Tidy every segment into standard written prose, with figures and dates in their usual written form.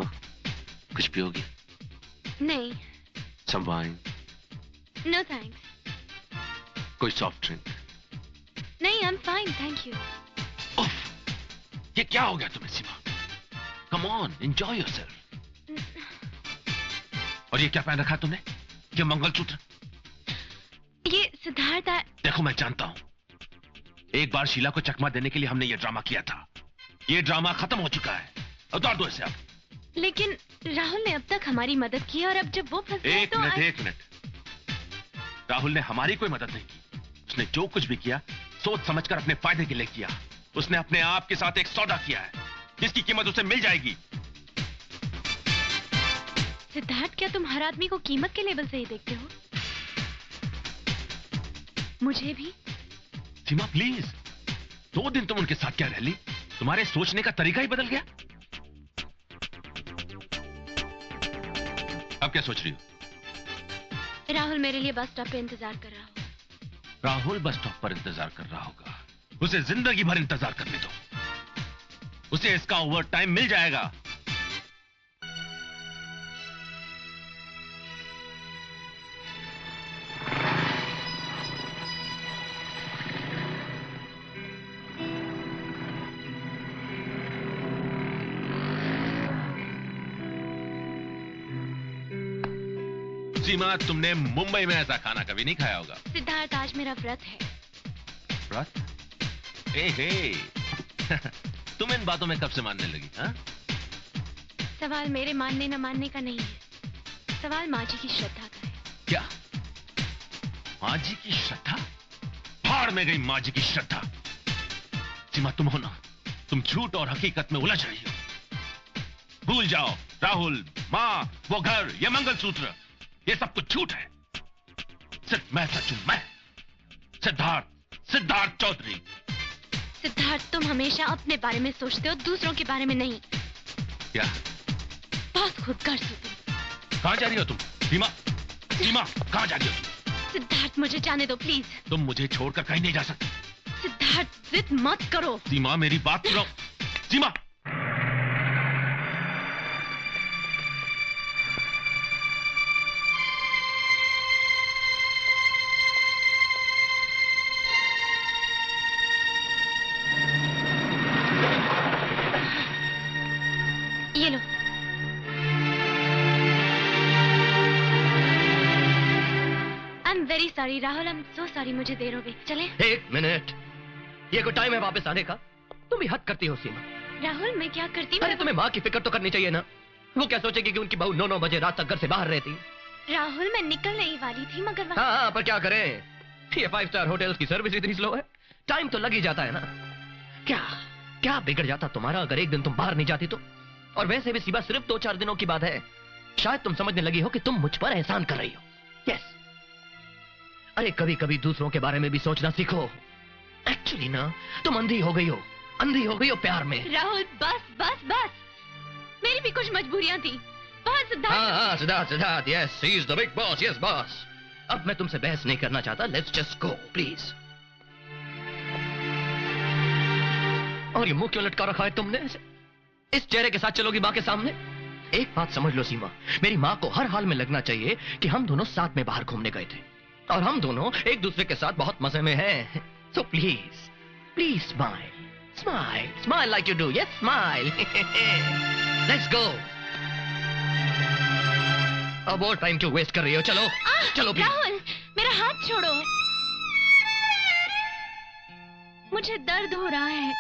सीमा, कुछ पियोगी? नहीं। Some wine? No thanks. कोई सॉफ्ट ड्रिंक? नहीं, I'm fine, thank you. ये क्या हो गया तुम्हें सीमा? Come on, enjoy yourself. और ये क्या पहन रखा है तुमने? ये मंगलसूत्र? ये सिद्धार्थ है। देखो मैं जानता हूं, एक बार शीला को चकमा देने के लिए हमने ये ड्रामा किया था। ये ड्रामा खत्म हो चुका है। उतार दो इसे अब। लेकिन राहुल ने अब तक हमारी मदद की और अब जब वो फंस गया तो एक मिनट। राहुल ने हमारी कोई मदद नहीं की। उसने जो कुछ भी किया सोच समझकर अपने फायदे के लिए किया। उसने अपने आप के साथ एक सौदा किया है जिसकी कीमत उसे मिल जाएगी। सिद्धार्थ, क्या तुम हर आदमी को कीमत के लेवल से ही देखते हो? मुझे भी? सीमा प्लीज, 2 दिन तुम उनके साथ क्या रह ली? तुम्हारे सोचने का तरीका ही बदल गया। अब क्या सोच रही हो? राहुल मेरे लिए बस स्टॉप पे इंतजार कर रहा हो। राहुल बस स्टॉप पर इंतजार कर रहा होगा। उसे जिंदगी भर इंतजार करने दो। उसे इसका ओवर टाइम मिल जाएगा। सीमा, तुमने मुंबई में ऐसा खाना कभी नहीं खाया होगा। सिद्धार्थ, आज मेरा व्रत है। व्रत? हे तुम इन बातों में कब से मानने लगी? हाँ? सवाल मेरे मानने न मानने का नहीं है, सवाल माँ जी की श्रद्धा का है। क्या? माँ जी की श्रद्धा? भाड़ में गई माँ जी की श्रद्धा। सीमा, तुम हो ना, तुम झूठ और हकीकत में उलझ रही हो। भूल जाओ राहुल, माँ, वो घर, ये मंगलसूत्र, ये सब कुछ झूठ है। सिर्फ मैं सच हूं, मैं सिद्धार्थ चौधरी। सिद्धार्थ, तुम हमेशा अपने बारे में सोचते हो, दूसरों के बारे में नहीं। क्या? बहुत खुदगर्ज हो तुम। कहां जा रही हो तुम? सीमा, कहां जा रही हो तुम? सिद्धार्थ, मुझे जाने दो प्लीज। तुम मुझे छोड़कर कहीं नहीं जा सकते। सिद्धार्थ, जिद मत करो। सीमा, मेरी बात सुनो। सीमा, ये लो। I am very sorry Rahul, I am so sorry, मुझे देर हो गई। चले? एक मिनट, ये कोई टाइम है वापस आने का? तुम भी हद करती हो सीमा। राहुल, मैं क्या करती हूँ? अरे तुम्हें माँ की फिक्र तो करनी चाहिए ना। वो क्या सोचेगी कि उनकी बहू 9-9 बजे रात तक घर से बाहर रहती? राहुल, मैं निकलने ही वाली थी मगर हाँ, पर क्या करें, ये 5 स्टार होटल्स की सर्विस इतनी स्लो है, टाइम तो लग ही जाता है ना। क्या बिगड़ जाता तुम्हारा अगर एक दिन तुम बाहर नहीं जाती तो? और वैसे भी सीमा, सिर्फ 2-4 दिनों की बात है। शायद तुम समझने लगी हो कि तुम मुझ पर एहसान कर रही हो। यस, अरे कभी कभी दूसरों के बारे में भी सोचना सीखो। एक्चुअली ना, तुम अंधी हो गई हो प्यार में। राहुल, बस मेरी भी कुछ मजबूरियां थी। हाँ, Siddharth, yes, he is the big boss, yes boss. अब मैं तुमसे बहस नहीं करना चाहता, लेट्स जस्ट गो प्लीज। और ये मुंह क्यों लटका रखा है तुमने? इस चेहरे के साथ चलोगी माँ के सामने? एक बात समझ लो सीमा, मेरी माँ को हर हाल में लगना चाहिए कि हम दोनों साथ में बाहर घूमने गए थे और हम दोनों एक दूसरे के साथ बहुत मजे में हैं। So please smile like you do. Yes, smile. Let's go. अब और टाइम क्यों वेस्ट कर रही हो? चलो प्लीज। राहुल, मेरा हाथ छोड़ो, मुझे दर्द हो रहा है।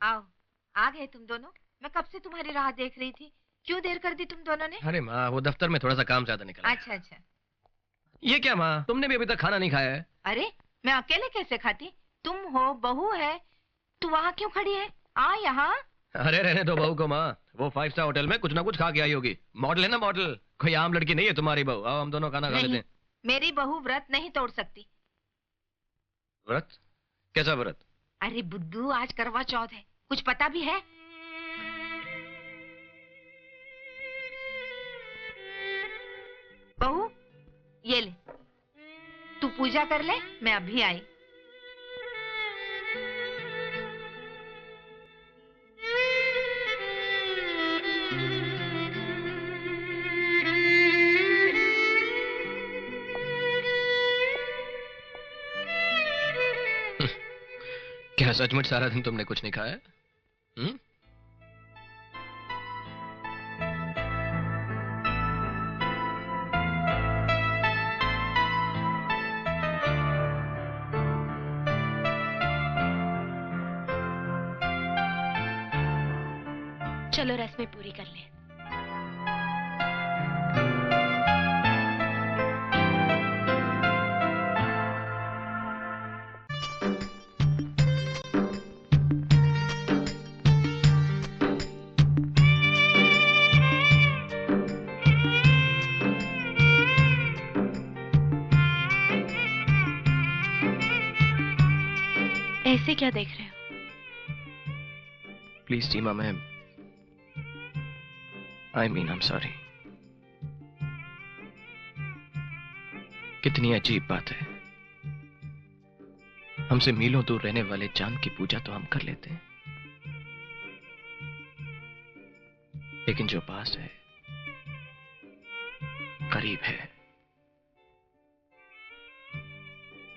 आओ, आ गए तुम दोनों। मैं कब से तुम्हारी राह देख रही थी। क्यों देर कर दी तुम दोनों ने? अरे माँ, वो दफ्तर में थोड़ा सा काम ज्यादा निकला। अच्छा। ये क्या माँ, तुमने भी अभी तक खाना नहीं खाया है? अरे मैं अकेले कैसे खाती? तुम हो, बहू है, तू वहाँ क्यों खड़ी है? आ यहाँ। अरे रहने दो बहू को माँ, वो 5 स्टार होटल में कुछ ना कुछ खा के आई होगी। मॉडल है ना, मॉडल, कोई आम लड़की नहीं है तुम्हारी बहू। आओ हम दोनों खाना खा लेते हैं। मेरी बहू व्रत नहीं तोड़ सकती। व्रत? कैसा व्रत? अरे बुद्धू, आज करवा चौथ है, कुछ पता भी है? बहू, ये ले, तू पूजा कर ले, मैं अभी आई। क्या सचमुच सारा दिन तुमने कुछ नहीं खाया? चलो रस्में पूरी कर लें। ऐसे क्या देख रहे हो? प्लीज सीमा, मैं I'm sorry। कितनी अजीब बात है, हमसे मीलों दूर रहने वाले चांद की पूजा तो हम कर लेते हैं, लेकिन जो पास है, करीब है,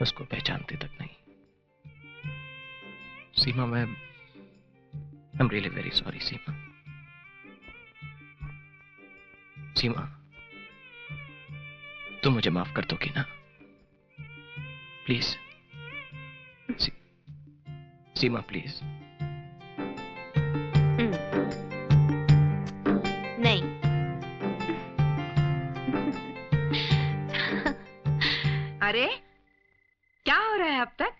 उसको पहचानते तक नहीं। सीमा, I'm really very sorry, सीमा। सीमा, तुम मुझे माफ कर दोगी ना? Please Seema, please. नहीं। अरे क्या हो रहा है अब तक?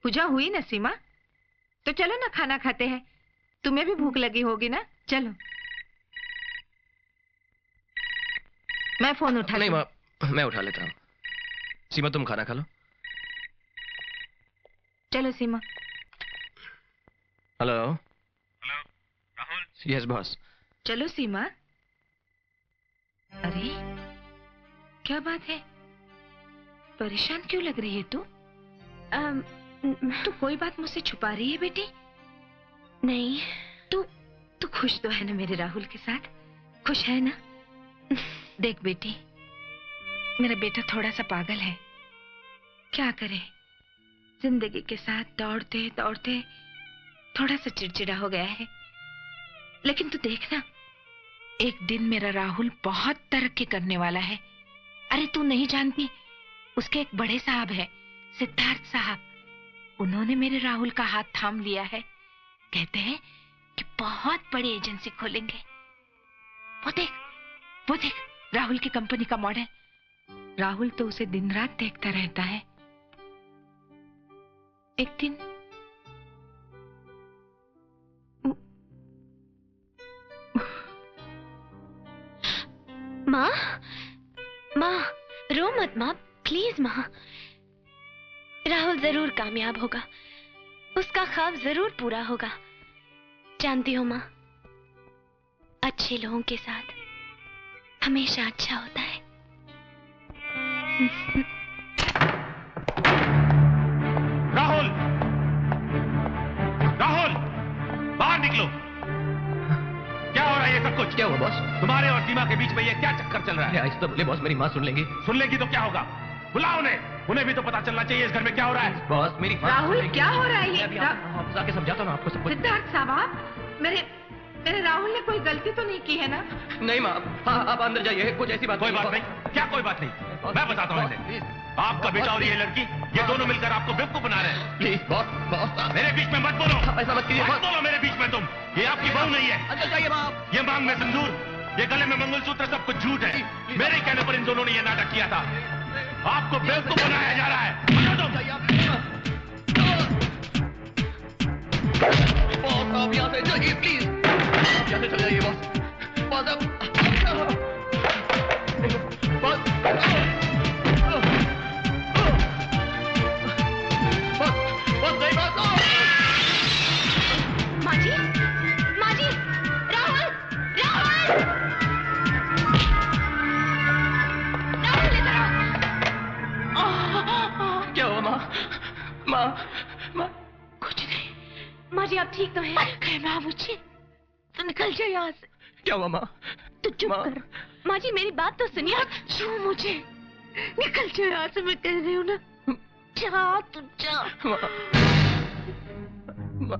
पूजा हुई ना सीमा? तो चलो ना, खाना खाते हैं। तुम्हें भी भूख लगी होगी ना? चलो। मैं फोन उठा नहीं माँ, मैं उठा लेता हूँ। सीमा, तुम खाना खा लो। चलो Seema. Hello. Hello Rahul. Yes boss. चलो सीमा। अरे क्या बात है, परेशान क्यों लग रही है तू? तू कोई बात मुझसे छुपा रही है बेटी? नहीं। तू खुश तो है ना मेरे राहुल के साथ? खुश है ना? देख बेटी, मेरा बेटा थोड़ा सा पागल है, क्या करे, जिंदगी के साथ दौड़ते दौड़ते थोड़ा सा चिड़चिड़ा हो गया है। लेकिन तू देखना, एक दिन मेरा राहुल बहुत तरक्की करने वाला है। अरे तू नहीं जानती, उसके एक बड़े साहब है, सिद्धार्थ साहब, उन्होंने मेरे राहुल का हाथ थाम लिया है। कहते हैं कि बहुत बड़ी एजेंसी खोलेंगे। वो देख राहुल की कंपनी का मॉडल। राहुल तो उसे दिन रात देखता रहता है। एक दिन माँ, रो मत माँ, प्लीज माँ। राहुल जरूर कामयाब होगा, उसका ख्वाब जरूर पूरा होगा। जानती हो माँ, अच्छे लोगों के साथ हमेशा अच्छा होता है। राहुल, राहुल, बाहर निकलो। क्या हो रहा है ये सब कुछ? क्या हुआ बॉस? तुम्हारे और सीमा के बीच में ये क्या चक्कर चल रहा है? ऐसे तो बोले बॉस, मेरी माँ सुन लेंगी। सुन लेगी तो क्या होगा? बुलाओ उन्हें भी तो पता चलना चाहिए इस घर में क्या हो रहा है। बॉस, मेरी माँ राहुल क्या हो रहा है? मैं जाके समझाता हूँ आपको सब कुछ। सिद्धार्थ साहब, मेरे राहुल ने कोई गलती तो नहीं की है ना? नहीं माँ, हाँ आप अंदर जाइए, कुछ ऐसी बात कोई बात नहीं। क्या कोई बात नहीं? मैं बताता हूँ इन्हें। आपका बेटा और ये लड़की, ये दोनों मिलकर आपको बेवकूफ बना रहे हैं। प्लीज बॉस, मेरे बीच में मत बोलो। ऐसा मत कीजिए। मत बोलो मेरे बीच में तुम। ये आपकी बहू नहीं है। अंदर जाइए माँ। ये मांग में सिंदूर, ये गले में मंगलसूत्र, सब कुछ झूठ है। मेरे कहने पर इन दोनों ने ये नाटक किया था। आपको बेवकूफ बनाया जा रहा है। बॉस आप यहाँ से जाइए प्लीज। आप यहाँ से चले जाइए बॉस। बॉस अब बॉस नहीं बॉस। माँ, माँ, कुछ नहीं। माँ जी आप ठीक तो हैं? कहे माँ मुझे तो निकल जाओ यहाँ से। क्या हुआ माँ? तू चुप माँ। कर। माँ जी मेरी बात तो सुनिए। छू मुझे, निकल जाओ यहाँ से, मैं कह रही हूँ ना। जा तू जा। माँ, माँ।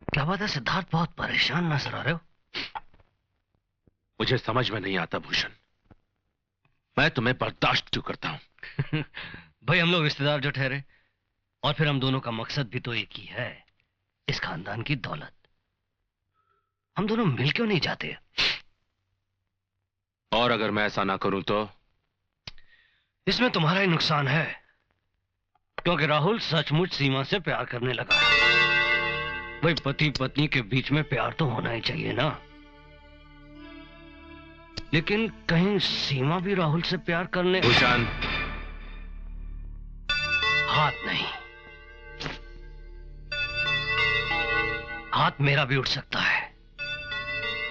क्या बात है सिद्धार्थ, बहुत परेशान नजर आ रहे हो। मुझे समझ में नहीं आता भूषण, मैं तुम्हें बर्दाश्त क्यों करता हूं। भाई हम लोग रिश्तेदार जो ठहरे, और फिर हम दोनों का मकसद भी तो एक ही है, इस खानदान की दौलत। हम दोनों मिल क्यों नहीं जाते? और अगर मैं ऐसा ना करूं तो? इसमें तुम्हारा ही नुकसान है, क्योंकि राहुल सचमुच सीमा से प्यार करने लगा है। भाई पति पत्नी के बीच में प्यार तो होना ही चाहिए ना। लेकिन कहीं सीमा भी राहुल से प्यार करने। भूषण, हाथ नहीं, हाथ मेरा भी उठ सकता है,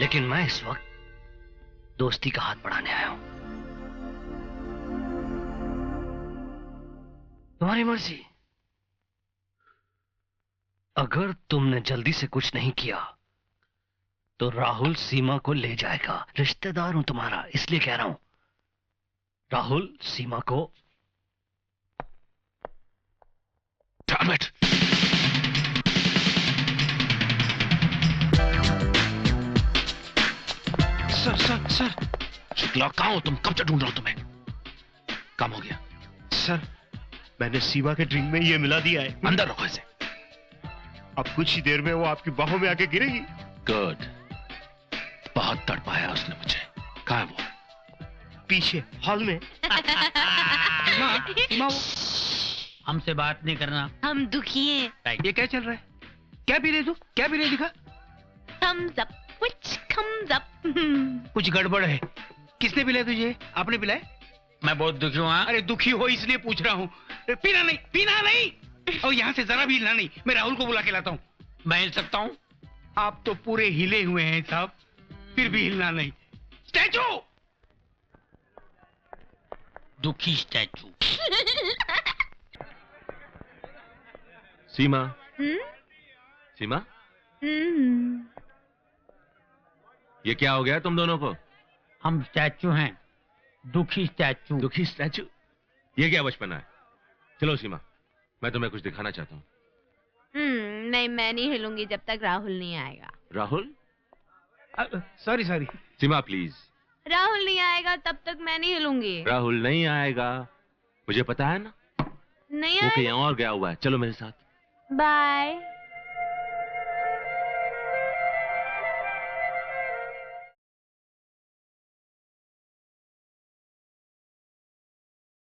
लेकिन मैं इस वक्त दोस्ती का हाथ बढ़ाने आया हूं। तुम्हारी मर्जी। अगर तुमने जल्दी से कुछ नहीं किया तो राहुल सीमा को ले जाएगा। रिश्तेदार हूं तुम्हारा, इसलिए कह रहा हूं। राहुल सीमा को। Damn it! सर शुक्ला, कहां हो तुम? कब से ढूंढ रहा हूं तुम्हें। काम हो गया? सर मैंने सीमा के ड्रिंक में ये मिला दिया है। अंदर रखो इसे। अब कुछ ही देर में वो आपकी बाहों में आके गिरेगी। गुड, बहुत तड़पाया उसने मुझे। कहां है वो? पीछे हॉल में। सीमा, हमसे बात नहीं करना। हम दुखी हैं। ये क्या चल रहा है? क्या पी रहे तू? क्या पी रहे दिखा? thumbs up, which comes up? कुछ गड़बड़ है। किसने पिलाया तुझे? आपने पिलाया? मैं बहुत दुखी हूँ। अरे दुखी हो इसलिए पूछ रहा हूँ। पीना नहीं, पीना नहीं। और यहाँ से जरा भी हिलना नहीं। मैं राहुल को बुला के लाता हूँ। मैं हिल सकता हूँ? आप तो पूरे हिले हुए हैं साहब, फिर भी हिलना नहीं। स्टैचू, दुखी स्टैचू। सीमा, हम्म? सीमा, हम्म। ये क्या हो गया तुम दोनों को? हम स्टैचू हैं, दुखी स्टैचू। दुखी स्टैचू? ये क्या बचपना है? चलो सीमा, मैं तुम्हें कुछ दिखाना चाहता हूँ। नहीं, मैं नहीं हिलूंगी जब तक राहुल नहीं आएगा। Rahul? Sorry sorry. Seema please. Rahul नहीं आएगा तब तक मैं नहीं हिलूंगी। राहुल नहीं आएगा, मुझे पता है ना। नहीं वो आएगा। कहीं और गया हुआ है। चलो मेरे साथ। बाय।